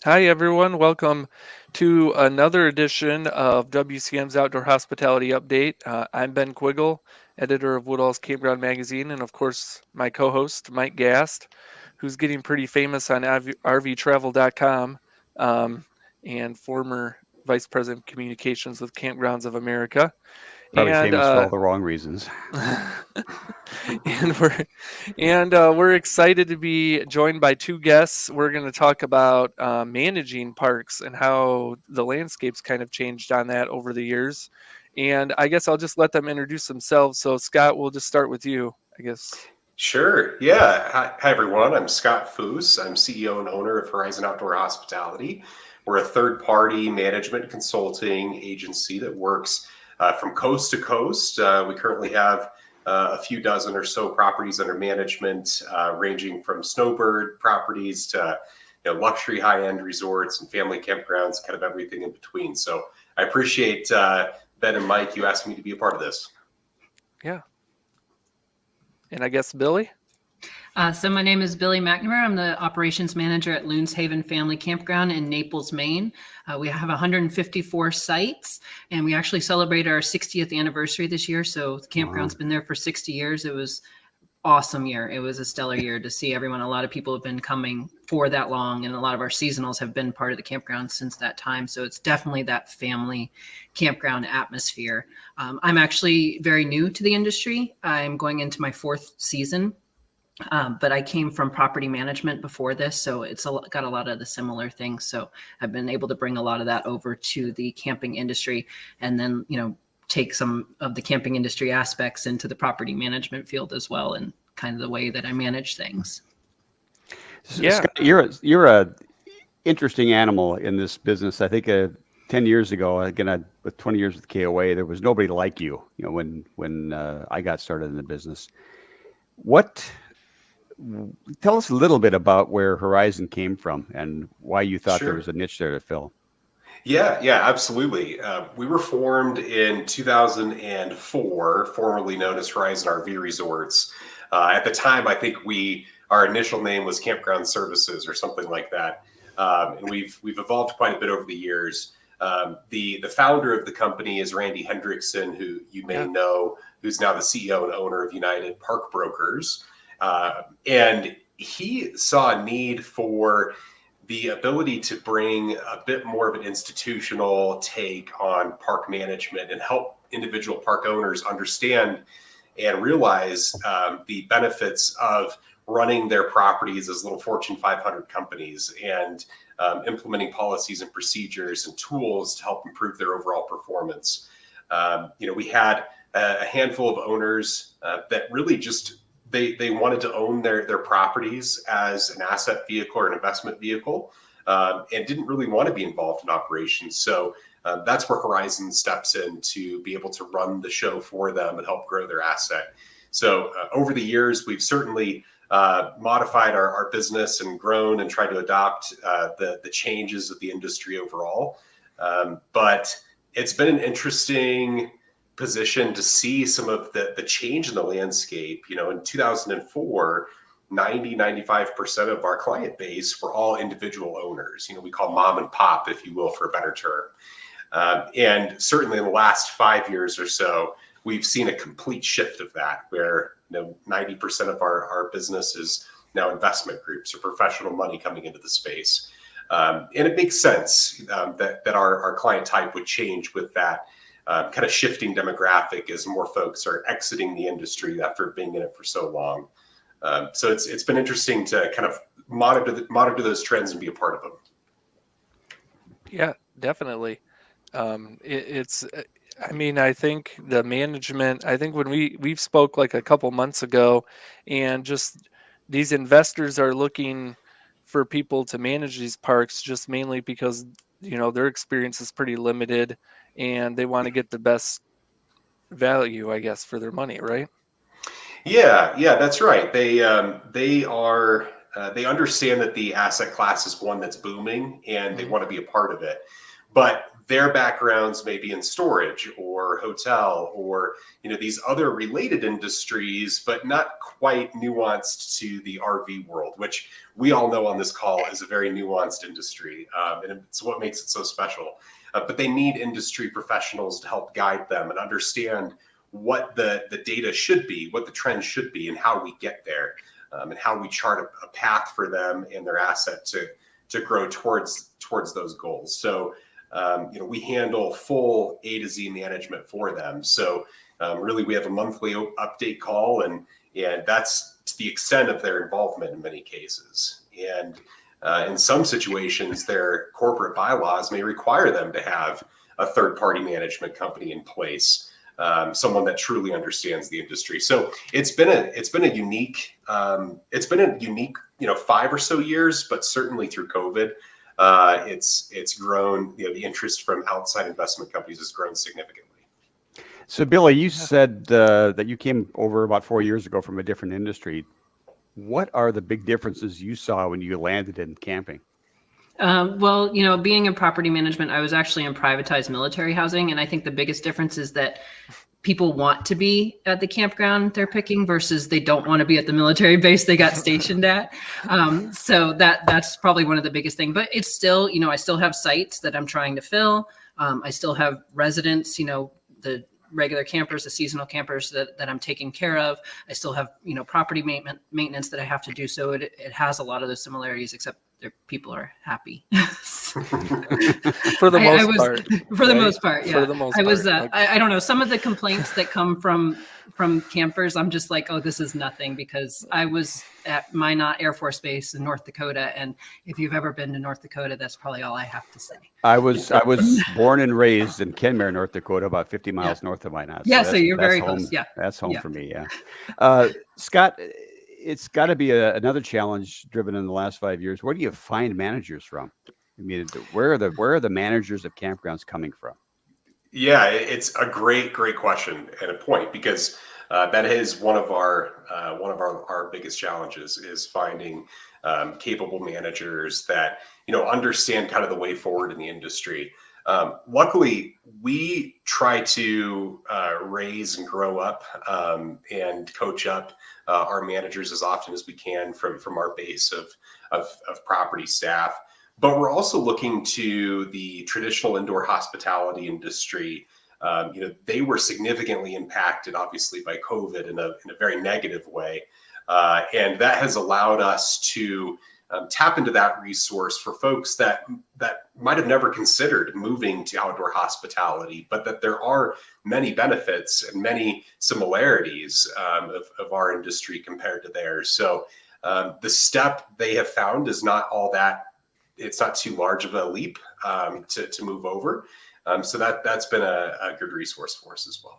Hi, everyone. Welcome to another edition of WCM's Outdoor Hospitality Update. I'm Ben Quiggle, editor of Woodall's Campground magazine, and of course, my co host, Mike Gast, who's getting pretty famous on RVTravel.com and former vice president of communications with Campgrounds of America. Probably And famous for all the wrong reasons. and we're excited to be joined by two guests. We're going to talk about managing parks and how the landscapes kind of changed on that over the years. And I guess I'll just let them introduce themselves. So Scott, we'll just start with you, I guess. Sure. Yeah. Hi, everyone. I'm Scott Foos. I'm CEO and owner of Horizon Outdoor Hospitality. We're a third-party management consulting agency that works from coast to coast. We currently have a few dozen or so properties under management, ranging from snowbird properties to luxury high-end resorts and family campgrounds, kind of everything in between. So I appreciate Ben and Mike, you asked me to be a part of this. Yeah. And I guess Billy? So my name is Billie McNamara. I'm the operations manager at Loon's Haven Family Campground in Naples, Maine. We have 154 sites, and we actually celebrate our 60th anniversary this year. So the campground's been there for 60 years. It was awesome year. It was a stellar year to see everyone. A lot of people have been coming for that long, and a lot of our seasonals have been part of the campground since that time. So it's definitely that family campground atmosphere. I'm actually very new to the industry. I'm going into my fourth season. But I came from property management before this, so it's got a lot of the similar things. So I've been able to bring a lot of that over to the camping industry, and then take some of the camping industry aspects into the property management field as well, and kind of the way that I manage things. Yeah. Scott, you're a interesting animal in this business. I think 10 years ago, again, with 20 years with KOA, there was nobody like you. When I got started in the business. Tell us a little bit about where Horizon came from and why you thought there was a niche there to fill. Yeah, absolutely. We were formed in 2004, formerly known as Horizon RV Resorts. At the time, I think our initial name was Campground Services or something like that. And we've evolved quite a bit over the years. The founder of the company is Randy Hendrickson, who you may know, who's now the CEO and owner of United Park Brokers. And he saw a need for the ability to bring a bit more of an institutional take on park management and help individual park owners understand and realize the benefits of running their properties as little Fortune 500 companies and implementing policies and procedures and tools to help improve their overall performance. We had a handful of owners that really just they wanted to own their properties as an asset vehicle or an investment vehicle, and didn't really want to be involved in operations. So that's where Horizon steps in to be able to run the show for them and help grow their asset. So over the years, we've certainly modified our business and grown and tried to adopt the changes of the industry overall. But it's been an interesting position to see some of the change in the landscape. In 2004, 95% of our client base were all individual owners. We call mom and pop, if you will, for a better term. And certainly in the last 5 years or so, we've seen a complete shift of that, where 90% of our business is now investment groups or professional money coming into the space. And it makes sense that our client type would change with that kind of shifting demographic as more folks are exiting the industry after being in it for so long. So it's been interesting to kind of monitor those trends and be a part of them. Yeah, definitely. I think the management, I think when we've spoke like a couple months ago, and just these investors are looking for people to manage these parks just mainly because, their experience is pretty limited and they want to get the best value, I guess, for their money, right? Yeah, that's right. They understand that the asset class is one that's booming and they want to be a part of it. but their backgrounds may be in storage or hotel or, these other related industries, but not quite nuanced to the RV world, which we all know on this call is a very nuanced industry. And it's what makes it so special. But they need industry professionals to help guide them and understand what the data should be, what the trends should be, and how we get there, and how we chart a path for them and their asset to grow towards those goals. So, we handle full A to Z management for them. So really, we have a monthly update call, and that's to the extent of their involvement in many cases. And in some situations, their corporate bylaws may require them to have a third-party management company in place, someone that truly understands the industry. So it's been a unique 5 or so years, but certainly through COVID, it's grown. The interest from outside investment companies has grown significantly. So, Billy, you said that you came over about 4 years ago from a different industry. What are the big differences you saw when you landed in camping? Well, being in property management, I was actually in privatized military housing. And I think the biggest difference is that people want to be at the campground they're picking versus they don't want to be at the military base they got stationed at. So that's probably one of the biggest things. But it's still, I still have sites that I'm trying to fill. I still have residents, the regular campers, the seasonal campers that I'm taking care of. I still have, property maintenance that I have to do. So it has a lot of those similarities, except people are happy. For the most part. For the most part, yeah. For the most I was, part. I don't know, some of the complaints that come from campers, I'm just like, oh, this is nothing, because I was at Minot Air Force Base in North Dakota, and if you've ever been to North Dakota, that's probably all I have to say. I was born and raised in Kenmare, North Dakota, about 50 miles north of Minot. So you're very close. Yeah, that's home for me. Yeah, Scott, it's got to be another challenge driven in the last 5 years. Where do you find managers from? I mean, where are the managers of campgrounds coming from? Yeah, it's a great question and a point, because that is one of our biggest challenges, is finding capable managers that understand kind of the way forward in the industry. Luckily, we try to raise and grow up and coach up our managers as often as we can from our base of property staff. But we're also looking to the traditional indoor hospitality industry. They were significantly impacted, obviously, by COVID in a very negative way. And that has allowed us to tap into that resource for folks that might have never considered moving to outdoor hospitality, but that there are many benefits and many similarities of our industry compared to theirs. So the step they have found is not all that. It's not too large of a leap to move over. So that's been a good resource for us as well.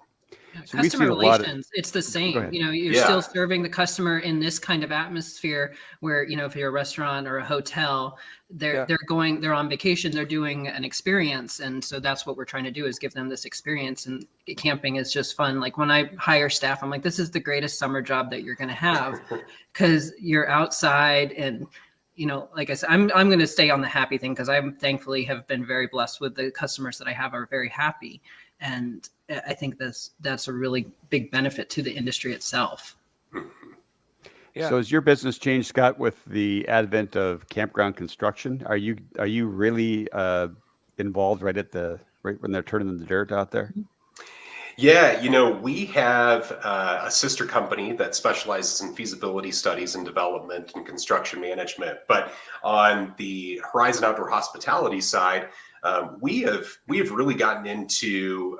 So customer relations, it's the same. You're Yeah. still serving the customer in this kind of atmosphere where, if you're a restaurant or a hotel, they're on vacation, they're doing an experience. And so that's what we're trying to do, is give them this experience. And camping is just fun. Like when I hire staff, I'm like, this is the greatest summer job that you're going to have, because you're outside. And like I said, I'm going to stay on the happy thing, because I thankfully have been very blessed with the customers that I have are very happy. And I think that's a really big benefit to the industry itself. Yeah. So has your business changed, Scott, with the advent of campground construction? Are you really involved right when they're turning the dirt out there? Yeah, we have a sister company that specializes in feasibility studies and development and construction management. But on the Horizon Outdoor Hospitality side, we have really gotten into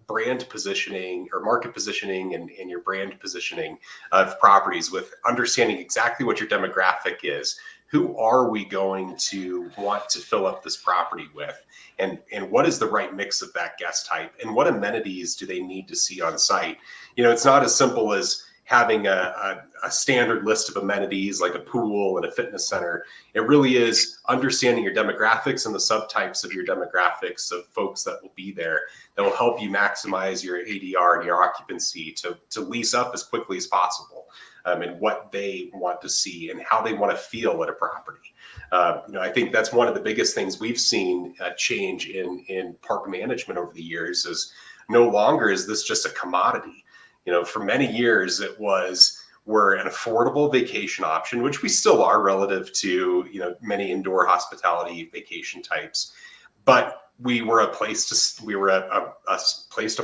brand positioning or market positioning and your brand positioning of properties, with understanding exactly what your demographic is. Who are we going to want to fill up this property with? And what is the right mix of that guest type? And what amenities do they need to see on site? It's not as simple as having a standard list of amenities like a pool and a fitness center. It really is understanding your demographics and the subtypes of your demographics of folks that will be there, that will help you maximize your ADR and your occupancy to lease up as quickly as possible. and what they want to see and how they want to feel at a property. I think that's one of the biggest things we've seen change in park management over the years is no longer is this just a commodity. For many years it was, we're an affordable vacation option, which we still are relative to, many indoor hospitality vacation types. But we were a place to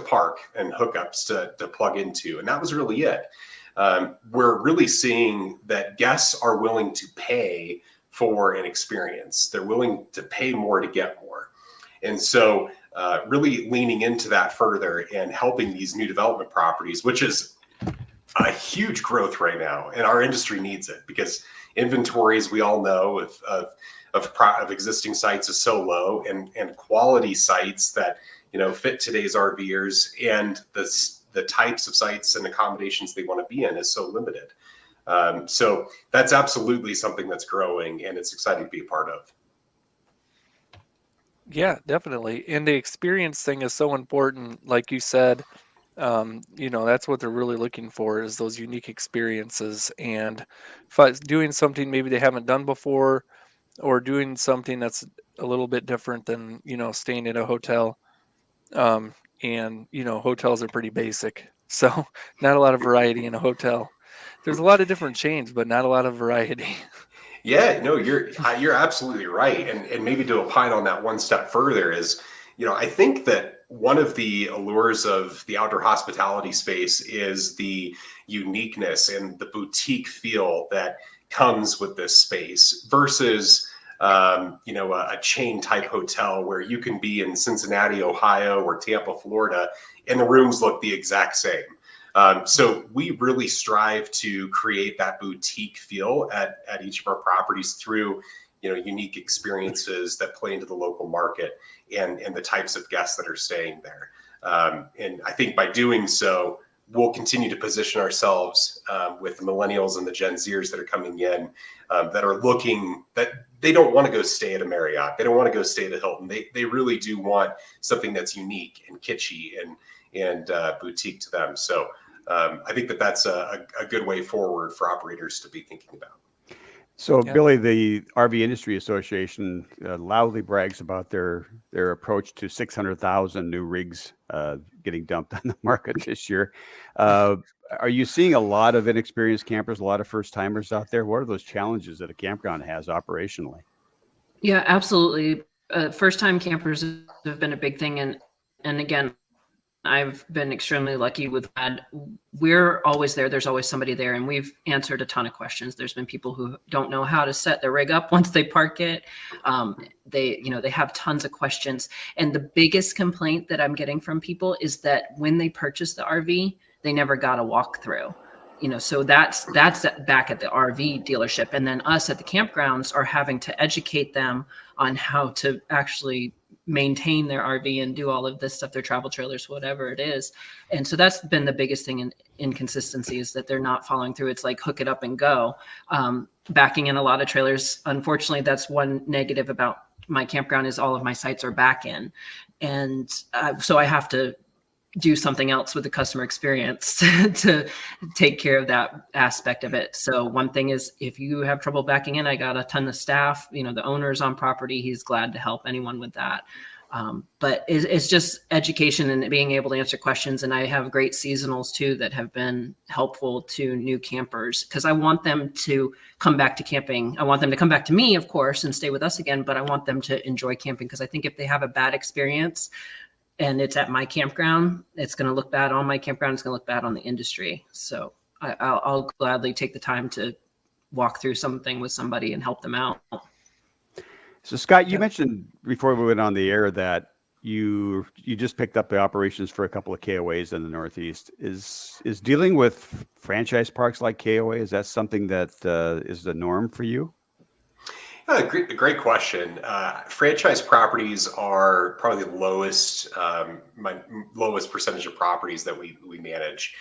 park and hookups to plug into. And that was really it. We're really seeing that guests are willing to pay for an experience. They're willing to pay more to get more. And so really leaning into that further and helping these new development properties, which is a huge growth right now, and our industry needs it because inventories, we all know, of existing sites is so low, and quality sites that fit today's RVers and the types of sites and accommodations they want to be in is so limited. So that's absolutely something that's growing, and it's exciting to be a part of. Yeah, definitely. And the experience thing is so important. Like you said, that's what they're really looking for is those unique experiences, and doing something maybe they haven't done before, or doing something that's a little bit different than, staying in a hotel. And, hotels are pretty basic. So not a lot of variety in a hotel. There's a lot of different chains, but not a lot of variety. Yeah, no, you're absolutely right. And maybe to opine on that one step further is, I think that one of the allures of the outdoor hospitality space is the uniqueness and the boutique feel that comes with this space versus, a chain type hotel where you can be in Cincinnati, Ohio, or Tampa, Florida, and the rooms look the exact same. So we really strive to create that boutique feel at each of our properties through, unique experiences that play into the local market and the types of guests that are staying there. And I think by doing so, we'll continue to position ourselves with the millennials and the Gen Zers that are coming in that are looking, that they don't want to go stay at a Marriott. They don't want to go stay at a Hilton. They really do want something that's unique and kitschy and boutique to them. So I think that's a good way forward for operators to be thinking about. So, Yeah. Billy, the RV Industry Association loudly brags about their approach to 600,000 new rigs getting dumped on the market this year. Are you seeing a lot of inexperienced campers, a lot of first timers out there? What are those challenges that a campground has operationally? Yeah, absolutely. First time campers have been a big thing. And again, I've been extremely lucky with that. We're always there. There's always somebody there. And we've answered a ton of questions. There's been people who don't know how to set the rig up once they park it. They have tons of questions. And the biggest complaint that I'm getting from people is that when they purchase the RV, they never got a walkthrough. So that's back at the RV dealership. And then us at the campgrounds are having to educate them on how to actually maintain their RV and do all of this stuff, their travel trailers, whatever it is. And so that's been the biggest thing in inconsistency is that they're not following through. It's like hook it up and go. Backing in a lot of trailers. Unfortunately, that's one negative about my campground is all of my sites are back in. And so I have to do something else with the customer experience to take care of that aspect of it. So one thing is if you have trouble backing in, I got a ton of staff, the owner's on property. He's glad to help anyone with that. But it's just education and being able to answer questions. And I have great seasonals too that have been helpful to new campers because I want them to come back to camping. I want them to come back to me, of course, and stay with us again, but I want them to enjoy camping because I think if they have a bad experience, and it's at my campground, it's going to look bad on my campground. It's going to look bad on the industry. So I'll gladly take the time to walk through something with somebody and help them out. So, Scott, you mentioned before we went on the air that you just picked up the operations for a couple of KOAs in the Northeast. Is dealing with franchise parks like KOA, is that something that is the norm for you? Great question. Franchise properties are probably the lowest, my lowest percentage of properties that we manage.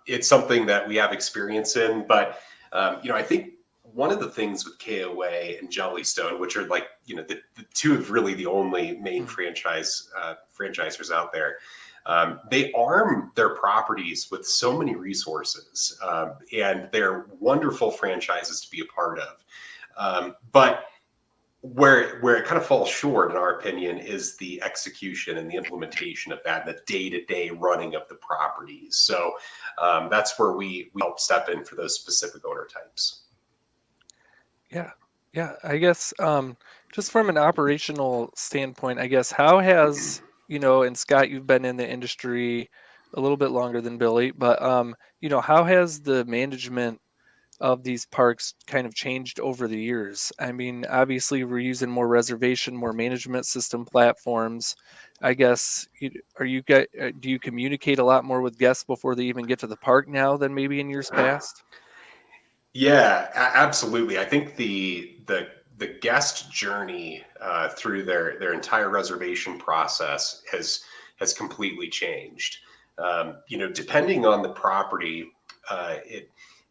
It's something that we have experience in, but I think one of the things with KOA and Jellystone, which are like the two of really the only main franchisers out there, They arm their properties with so many resources, and they're wonderful franchises to be a part of. But where it kind of falls short, in our opinion, is the execution and the implementation of that, and the day-to-day running of the properties. So that's where we help step in for those specific owner types. Yeah. I guess just from an operational standpoint, I guess how has and Scott, you've been in the industry a little bit longer than Billy, but how has the management of these parks kind of changed over the years? I mean, obviously we're using more reservation, more management system platforms. I guess do you communicate a lot more with guests before they even get to the park now than maybe in years past? Yeah, absolutely. I think the guest journey through their entire reservation process has completely changed. Depending on the property,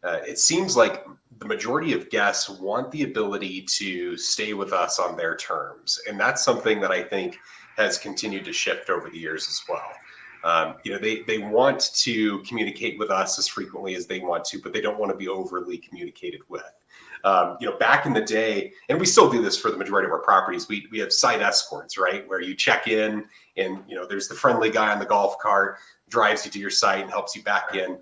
it seems like the majority of guests want the ability to stay with us on their terms, and that's something that I think has continued to shift over the years as well. They want to communicate with us as frequently as they want to, but they don't want to be overly communicated with. Back in the day, and we still do this for the majority of our properties, we have site escorts, right? Where you check in and, there's the friendly guy on the golf cart, drives you to your site and helps you back in.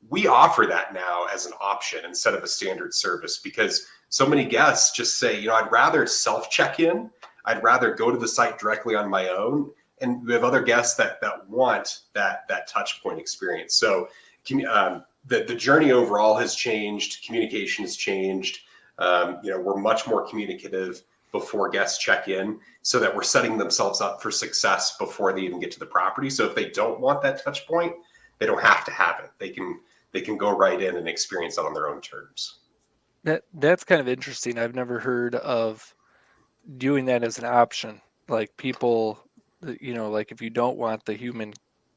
We offer that now as an option instead of a standard service, because so many guests just say, I'd rather self-check in. I'd rather go to the site directly on my own. And we have other guests that want that touch point experience. So the journey overall has changed. Communication has changed. We're much more communicative before guests check in, so that we're setting themselves up for success before they even get to the property. So if they don't want that touch point, they don't have to have it. They can go right in and experience it on their own terms. That's kind of interesting. I've never heard of doing that as an option. Like people, like if you don't want the human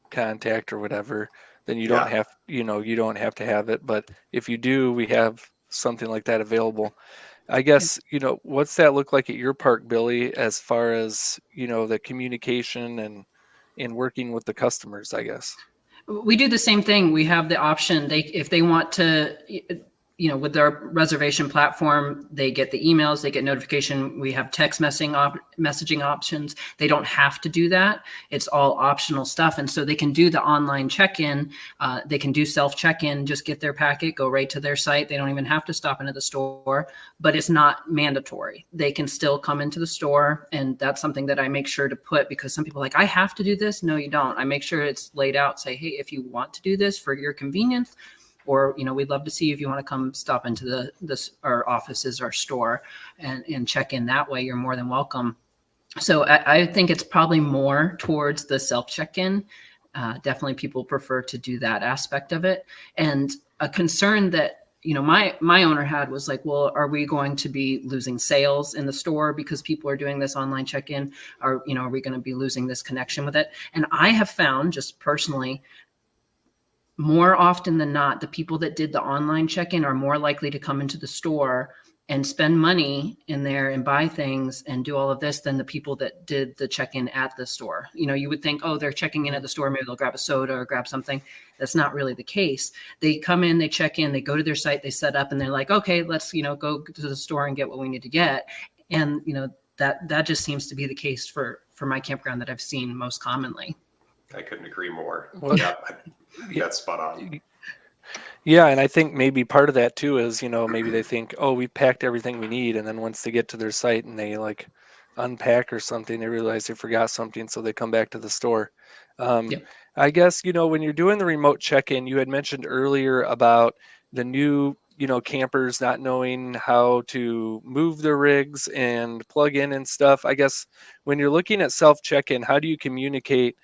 contact or whatever, then you don't have, you don't have to have it. But if you do, we have something like that available. I guess, what's that look like at your park, Billy, as far as, the communication and working with the customers, I guess? We do the same thing. We have the option. If they want to, with our reservation platform, they get the emails, they get notification. We have text messaging options. They don't have to do that. It's all optional stuff. And so they can do the online check-in. They can do self-check-in, just get their packet, go right to their site. They don't even have to stop into the store, but it's not mandatory. They can still come into the store. And that's something that I make sure to put, because some people are like, I have to do this. No, you don't. I make sure it's laid out. Say, hey, if you want to do this for your convenience, or, we'd love to see you if you want to come stop into our offices, our store, and check in that way, you're more than welcome. So I think it's probably more towards the self check-in. Definitely people prefer to do that aspect of it. And a concern that, my owner had was like, well, are we going to be losing sales in the store because people are doing this online check-in? Are we going to be losing this connection with it? And I have found, just personally, more often than not, the people that did the online check-in are more likely to come into the store and spend money in there and buy things and do all of this than the people that did the check-in at the store. You would think, oh, they're checking in at the store, maybe they'll grab a soda or grab something. That's not really the case. They come in, they check in, they go to their site, they set up, and they're like, okay, let's, go to the store and get what we need to get. And, that just seems to be the case for my campground that I've seen most commonly. I couldn't agree more. Well, That's spot on. Yeah, and I think maybe part of that too is, maybe they think, oh, we packed everything we need, and then once they get to their site and they like unpack or something, they realize they forgot something, so they come back to the store. I guess, when you're doing the remote check-in, you had mentioned earlier about the new, campers not knowing how to move their rigs and plug in and stuff. I guess when you're looking at self check-in, how do you communicate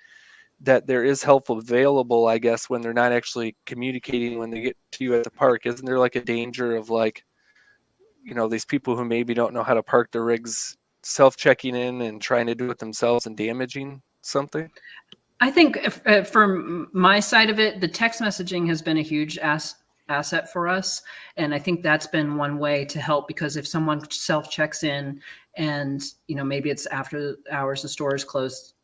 that there is help available, I guess, when they're not actually communicating when they get to you at the park? Isn't there like a danger of like, these people who maybe don't know how to park their rigs self-checking in and trying to do it themselves and damaging something? I think from my side of it, the text messaging has been a huge asset for us. And I think that's been one way to help, because if someone self-checks in and, maybe it's after hours, the store is closed,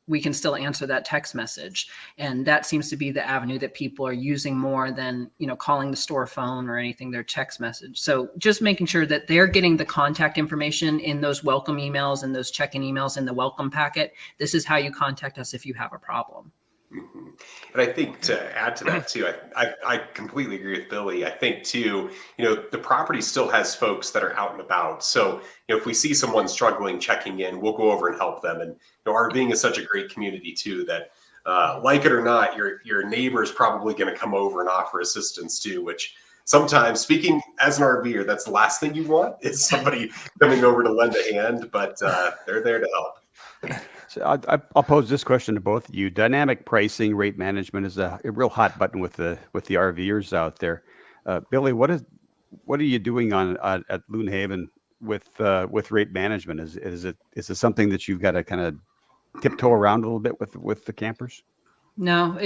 we can still answer that text message. And that seems to be the avenue that people are using more than, calling the store phone or anything, their text message. So just making sure that they're getting the contact information in those welcome emails and those check-in emails in the welcome packet. This is how you contact us if you have a problem. Mm-hmm. And I think to add to that too, I completely agree with Billy. I think too, the property still has folks that are out and about. So, if we see someone struggling checking in, we'll go over and help them. And RVing is such a great community too that, like it or not, your neighbor is probably going to come over and offer assistance too. Which sometimes, speaking as an RVer, that's the last thing you want is somebody coming over to lend a hand. But they're there to help. So I'll pose this question to both of you. Dynamic pricing, rate management is a real hot button with the RVers out there. Billy, what are you doing at Loon Haven with rate management? Is it something that you've got to kind of tiptoe around a little bit with the campers? No,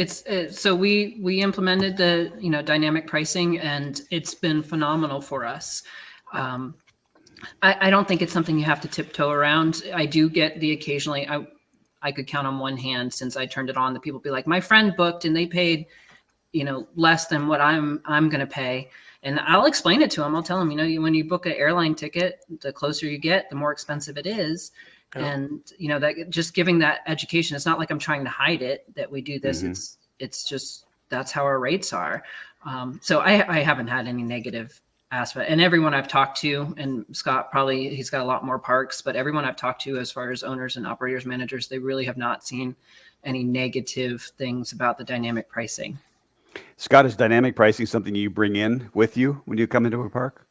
so we implemented the dynamic pricing, and it's been phenomenal for us. I don't think it's something you have to tiptoe around. I do get the occasionally, I could count on one hand since I turned it on, that people be like, my friend booked and they paid, less than what I'm going to pay. And I'll explain it to them. I'll tell them, when you book an airline ticket, the closer you get, the more expensive it is. Yeah. And, that just giving that education, it's not like I'm trying to hide it that we do this. Mm-hmm. It's just, that's how our rates are. So I haven't had any negative aspect. And everyone I've talked to, and Scott probably, he's got a lot more parks, but everyone I've talked to as far as owners and operators, managers, they really have not seen any negative things about the dynamic pricing. Scott, is dynamic pricing something you bring in with you when you come into a park?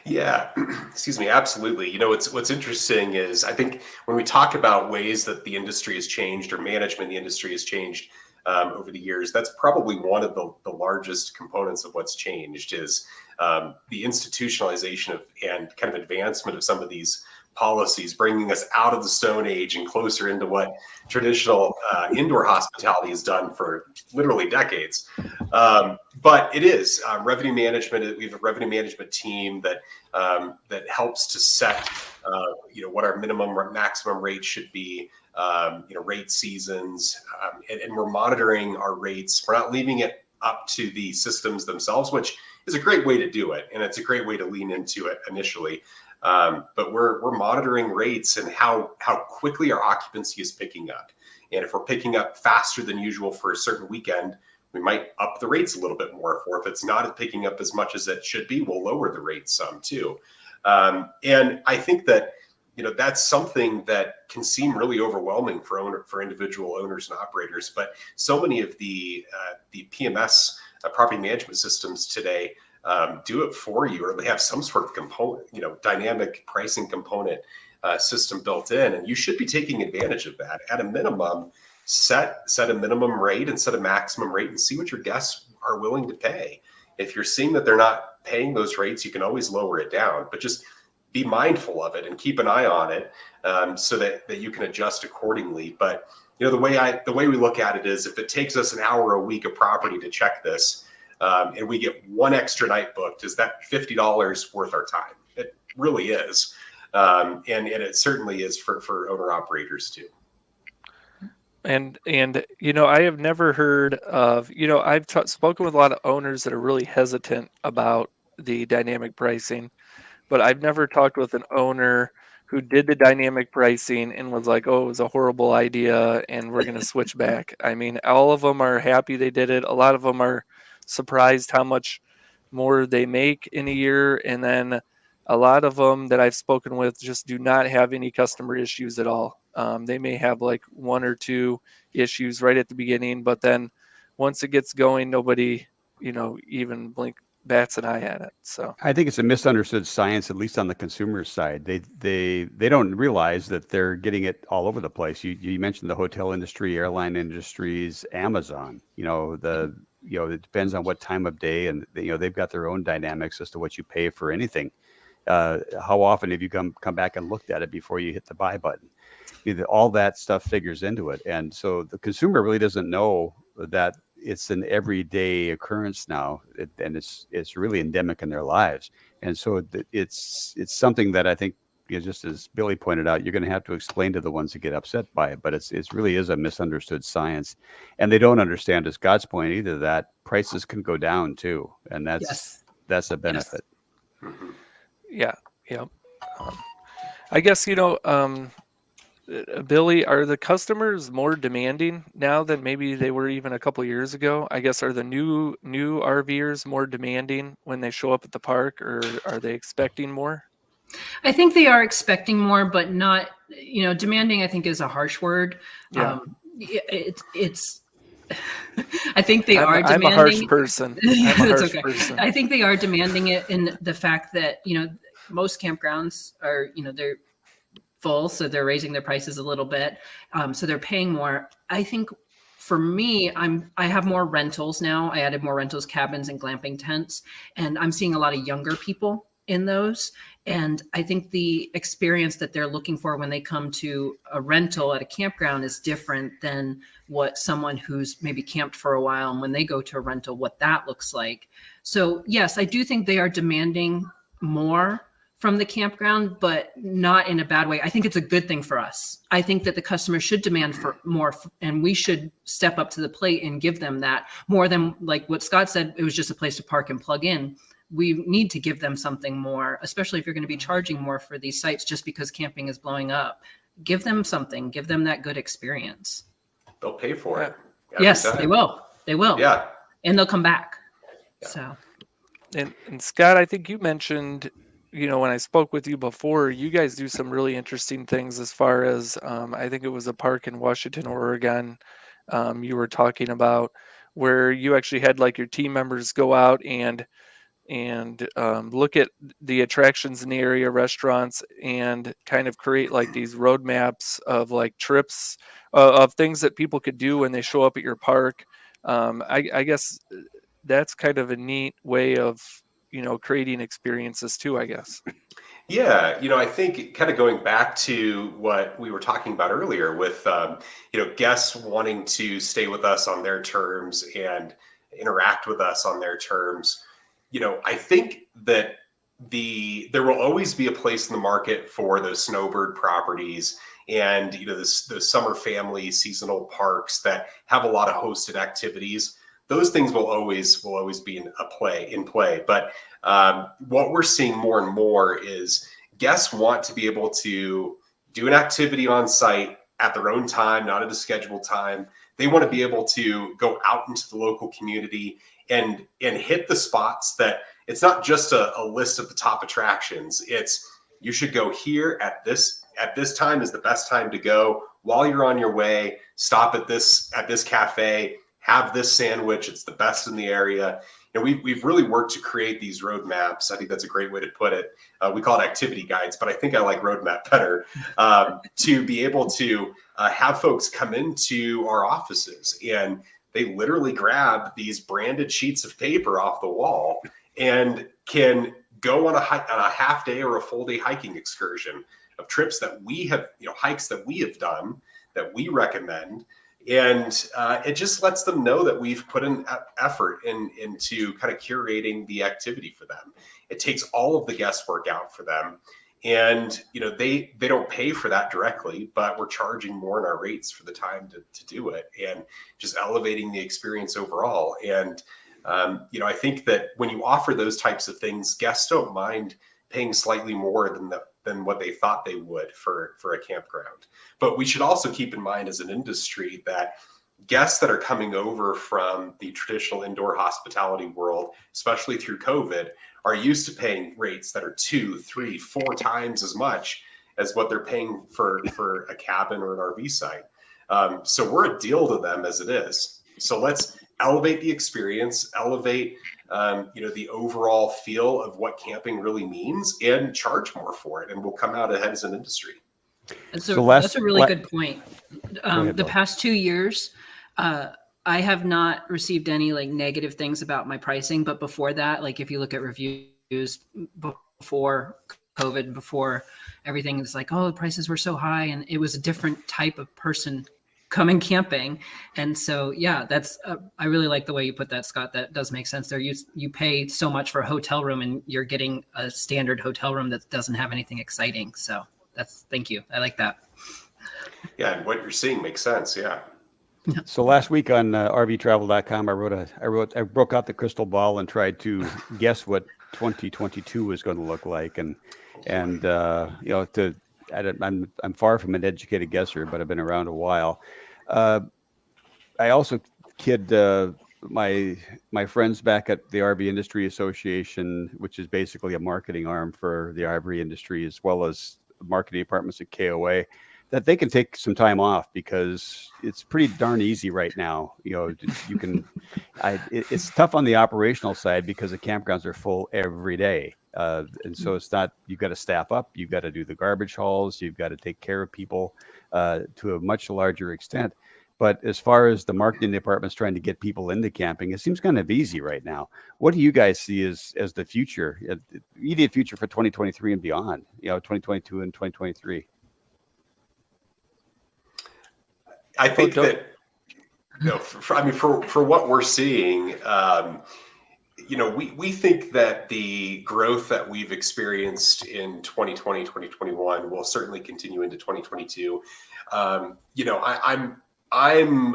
Yeah, excuse me, absolutely. What's interesting is I think when we talk about ways that the industry has changed or management in the industry has changed over the years, that's probably one of the largest components of what's changed is the institutionalization of and kind of advancement of some of these policies, bringing us out of the Stone Age and closer into what traditional indoor hospitality has done for literally decades. But it is revenue management. We have a revenue management team that helps to set what our minimum or maximum rate should be. Rate seasons, and we're monitoring our rates. We're not leaving it up to the systems themselves, which is a great way to do it, and it's a great way to lean into it initially. But we're monitoring rates and how quickly our occupancy is picking up. And if we're picking up faster than usual for a certain weekend, we might up the rates a little bit more. Or if it's not picking up as much as it should be, we'll lower the rates some too. And I think that that's something that can seem really overwhelming for individual owners and operators. But so many of the PMS property management systems today do it for you, or they have some sort of component, dynamic pricing component system built in, and you should be taking advantage of that. At a minimum, set a minimum rate and set a maximum rate, and see what your guests are willing to pay. If you're seeing that they're not paying those rates, you can always lower it down, but just be mindful of it and keep an eye on it so that you can adjust accordingly. But the way we look at it is, if it takes us an hour a week of property to check this, and we get one extra night booked, is that $50 worth our time? It really is, and it certainly is for owner operators too. And I have never heard of, I've spoken with a lot of owners that are really hesitant about the dynamic pricing. But I've never talked with an owner who did the dynamic pricing and was like, oh, it was a horrible idea and we're going to switch back. I mean, all of them are happy they did it. A lot of them are surprised how much more they make in a year. And then a lot of them that I've spoken with just do not have any customer issues at all. They may have like one or two issues right at the beginning, but then once it gets going, nobody, even bats an eye at it. So I think it's a misunderstood science, at least on the consumer side. They don't realize that they're getting it all over the place. You mentioned the hotel industry, airline industries, Amazon. It depends on what time of day, and they've got their own dynamics as to what you pay for anything. How often have you come back and looked at it before you hit the buy button? All that stuff figures into it, and so the consumer really doesn't know that it's an everyday occurrence now, and it's really endemic in their lives. And so it's something that I think just as Billy pointed out, you're going to have to explain to the ones that get upset by it. But it's really is a misunderstood science, and they don't understand, to Scott's point, either that prices can go down too, and Yes. that's a benefit. Yeah. Yeah. I guess, Billy, are the customers more demanding now than maybe they were even a couple years ago? I guess, are the new RVers more demanding when they show up at the park, or are they expecting more? I think they are expecting more, but not, demanding, I think, is a harsh word. Yeah. It's I think they are I'm a harsh demanding. person. I'm a That's harsh okay. person. I think they are demanding it in the fact that, most campgrounds are, they're full, so they're raising their prices a little bit. So they're paying more. I think for me, I have more rentals now. I added more rentals, cabins, and glamping tents, and I'm seeing a lot of younger people in those. And I think the experience that they're looking for when they come to a rental at a campground is different than what someone who's maybe camped for a while, and when they go to a rental, what that looks like. So yes, I do think they are demanding more from the campground, but not in a bad way. I think it's a good thing for us. I think that the customer should demand for more, and we should step up to the plate and give them that more than, like what Scott said, it was just a place to park and plug in. We need to give them something more, especially if you're going to be charging more for these sites just because camping is blowing up. Give them something, give them that good experience. They'll pay for it. Yes, time. they will. They will. Yeah. And they'll come back. Yeah. So. And Scott, I think you mentioned, when I spoke with you before, you guys do some really interesting things as far as, I think it was a park in Washington, Oregon, you were talking about, where you actually had like your team members go out and look at the attractions in the area, restaurants, and kind of create like these roadmaps of like trips of things that people could do when they show up at your park. I guess that's kind of a neat way of, creating experiences too, I guess. Yeah, I think kind of going back to what we were talking about earlier with, guests wanting to stay with us on their terms and interact with us on their terms. I think that there will always be a place in the market for those snowbird properties and, the summer family seasonal parks that have a lot of hosted activities. Those things will always be in play. But what we're seeing more and more is guests want to be able to do an activity on site at their own time, not at a scheduled time. They want to be able to go out into the local community and hit the spots that it's not just a list of the top attractions. It's you should go here at this time is the best time to go. While you're on your way, stop at this cafe, have this sandwich. It's the best in the area. We've really worked to create these roadmaps. I think that's a great way to put it. We call it activity guides, but I think I like roadmap better, to be able to have folks come into our offices and they literally grab these branded sheets of paper off the wall and can go on a half day or a full day hiking excursion of trips that we have, hikes that we have done that we recommend. And it just lets them know that we've put an effort into kind of curating the activity for them. It takes all of the guesswork out for them. And, they don't pay for that directly, but we're charging more in our rates for the time to do it and just elevating the experience overall. And, I think that when you offer those types of things, guests don't mind paying slightly more than what they thought they would for a campground. But we should also keep in mind as an industry that guests that are coming over from the traditional indoor hospitality world, especially through COVID, are used to paying rates that are 2, 3, 4 times as much as what they're paying for a cabin or an RV site. So we're a deal to them as it is. So let's elevate the experience, elevate the overall feel of what camping really means, and charge more for it, and we'll come out ahead as an industry. That's a really good point. The past 2 years, I have not received any like negative things about my pricing, but before that, like if you look at reviews before COVID, before everything, it's like, oh, the prices were so high, and it was a different type of person coming camping. And so, yeah, that's, I really like the way you put that, Scott. That does make sense there. You pay so much for a hotel room and you're getting a standard hotel room that doesn't have anything exciting. So thank you. I like that. Yeah, and what you're seeing makes sense. Yeah. So last week on RVTravel.com, I broke out the crystal ball and tried to guess what 2022 was going to look like, and I'm far from an educated guesser, but I've been around a while. I also kid my friends back at the RV Industry Association, which is basically a marketing arm for the RV industry, as well as marketing departments at KOA, that they can take some time off because it's pretty darn easy right now. You can, it's tough on the operational side because the campgrounds are full every day. And so it's not, you've got to staff up, you've got to do the garbage hauls, you've got to take care of people to a much larger extent. But as far as the marketing department's trying to get people into camping, it seems kind of easy right now. What do you guys see as the future, immediate future for 2023 and beyond, 2022 and 2023? I think that, for what we're seeing, we think that the growth that we've experienced in 2020, 2021 will certainly continue into 2022. I'm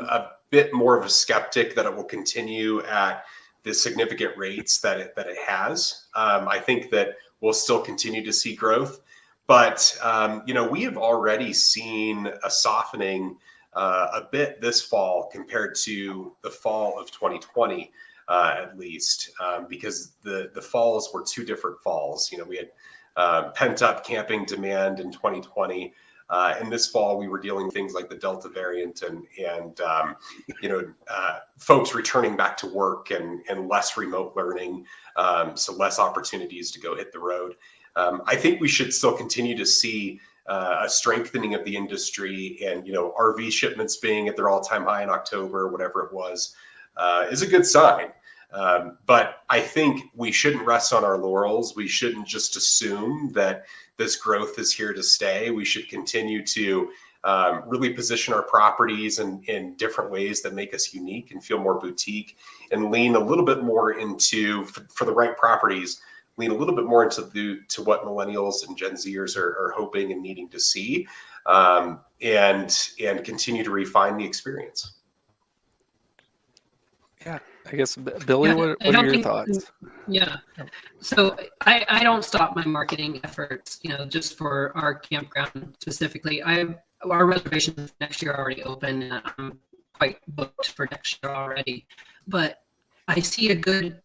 a bit more of a skeptic that it will continue at the significant rates that it has. I think that we'll still continue to see growth, but we have already seen a softening a bit this fall compared to the fall of 2020, at least, because the falls were two different falls. We had pent up camping demand in 2020. And this fall, we were dealing with things like the Delta variant and folks returning back to work and less remote learning, so less opportunities to go hit the road. I think we should still continue to see a strengthening of the industry, and RV shipments being at their all-time high in October, whatever it was, is a good sign. But I think we shouldn't rest on our laurels. We shouldn't just assume that this growth is here to stay. We should continue to really position our properties in different ways that make us unique and feel more boutique, and lean a little bit more into, for the right properties, lean a little bit more into what millennials and Gen Zers are hoping and needing to see, and continue to refine the experience. Yeah, I guess, Billy, what are your thoughts? Yeah, so I don't stop my marketing efforts, just for our campground specifically. Our reservations next year are already open, and I'm quite booked for next year already. But I see a good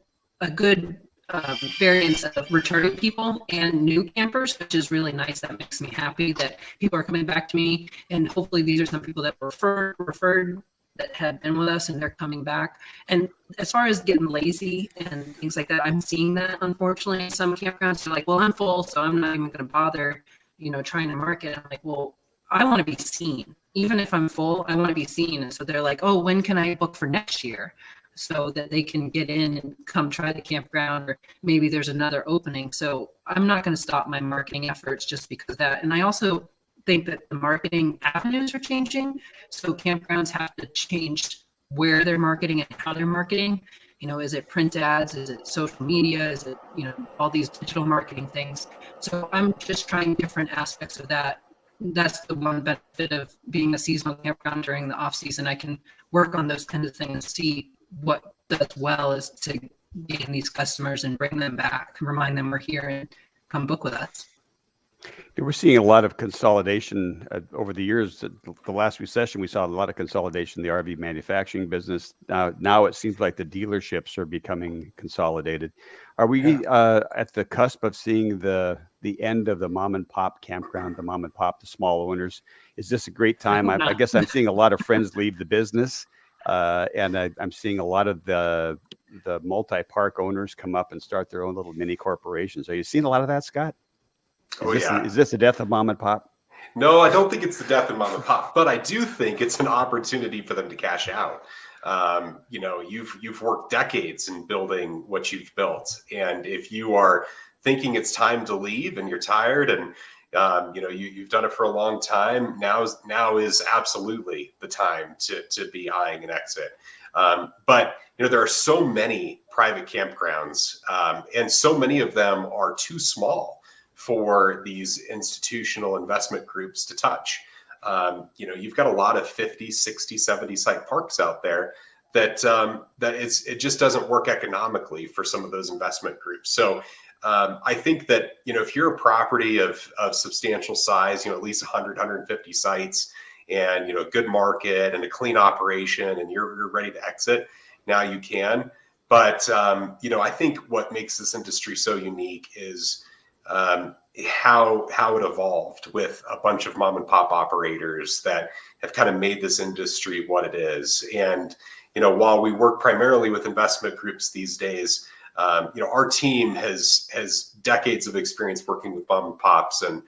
variance of returning people and new campers, which is really nice. That makes me happy that people are coming back to me, and hopefully these are some people that were referred that had been with us and they're coming back. And as far as getting lazy and things like that, I'm seeing that, unfortunately. Some campgrounds are like, well, I'm full, so I'm not even going to bother, trying to market. I'm like, well, I want to be seen. Even if I'm full, I want to be seen. And so they're like, oh, when can I book for next year? So that they can get in and come try the campground, or maybe there's another opening. So I'm not going to stop my marketing efforts just because of that. And I also think that the marketing avenues are changing. So campgrounds have to change where they're marketing and how they're marketing. Is it print ads? Is it social media? Is it, all these digital marketing things? So I'm just trying different aspects of that. That's the one benefit of being a seasonal campground during the off season. I can work on those kinds of things, see what does well is to gain these customers and bring them back, remind them we're here and come book with us. We're seeing a lot of consolidation over the years. The last recession, we saw a lot of consolidation in the RV manufacturing business. Now it seems like the dealerships are becoming consolidated. Are we at the cusp of seeing the end of the mom and pop campground, the small owners? Is this a great time? I guess I'm seeing a lot of friends leave the business, and I'm seeing a lot of the multi-park owners come up and start their own little mini corporations. Are you seeing a lot of that, Scott? Is this the death of mom and pop? No, I don't think it's the death of mom and pop, but I do think it's an opportunity for them to cash out. You've worked decades in building what you've built, and if you are thinking it's time to leave and you're tired and You've done it for a long time. Now is absolutely the time to be eyeing an exit. But there are so many private campgrounds, and so many of them are too small for these institutional investment groups to touch. You've got a lot of 50, 60, 70 site parks out there that it just doesn't work economically for some of those investment groups. So I think that, if you're a property of substantial size, at least 100, 150 sites, and, a good market and a clean operation, and you're ready to exit, now you can. But, I think what makes this industry so unique is how it evolved with a bunch of mom and pop operators that have kind of made this industry what it is. And, while we work primarily with investment groups these days, our team has decades of experience working with mom and pops, and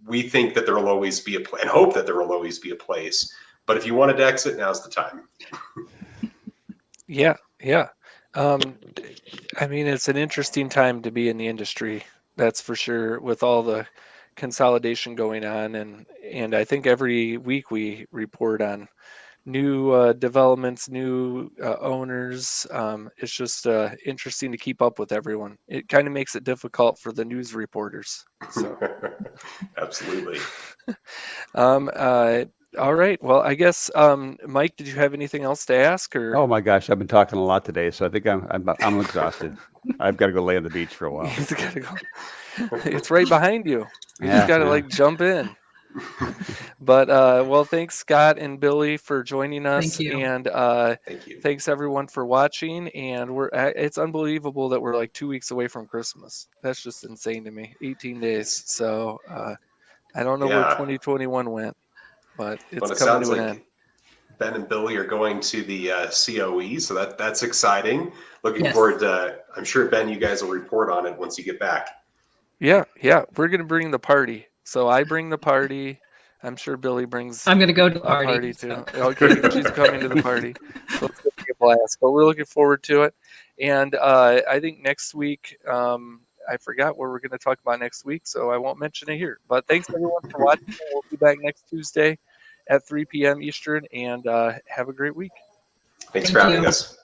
we think that there will always be and hope that there will always be a place. But if you wanted to exit, now's the time. Yeah. It's an interesting time to be in the industry, that's for sure, with all the consolidation going on, and I think every week we report on new developments, new owners. It's just interesting to keep up with everyone. It kind of makes it difficult for the news reporters. So. Absolutely. All right. Well, I guess, Mike, did you have anything else to ask? Or Oh my gosh, I've been talking a lot today, so I think I'm exhausted. I've got to go lay on the beach for a while. He's got to go. It's right behind you. You Yeah, just got to yeah. jump in. But well, thanks Scott and Billy for joining us, Thank you. and Thank you. thanks everyone for watching. And it's unbelievable that we're 2 weeks away from Christmas. That's just insane to me. 18 days. So I don't know where 2021 went, but it's It coming sounds to an like end. Ben and Billy are going to the COE, so that's exciting. Looking Yes. forward to. I'm sure, Ben, you guys will report on it once you get back. Yeah. We're gonna bring the party. So I bring the party. I'm sure Billy brings I'm going to go to the a party too. Okay, she's coming to the party, so it's gonna be a blast. But we're looking forward to it. And I think next week, I forgot what we're going to talk about next week, so I won't mention it here. But thanks everyone for watching. We'll be back next Tuesday at 3 p.m. Eastern, and have a great week. Thanks Thank for having you. us.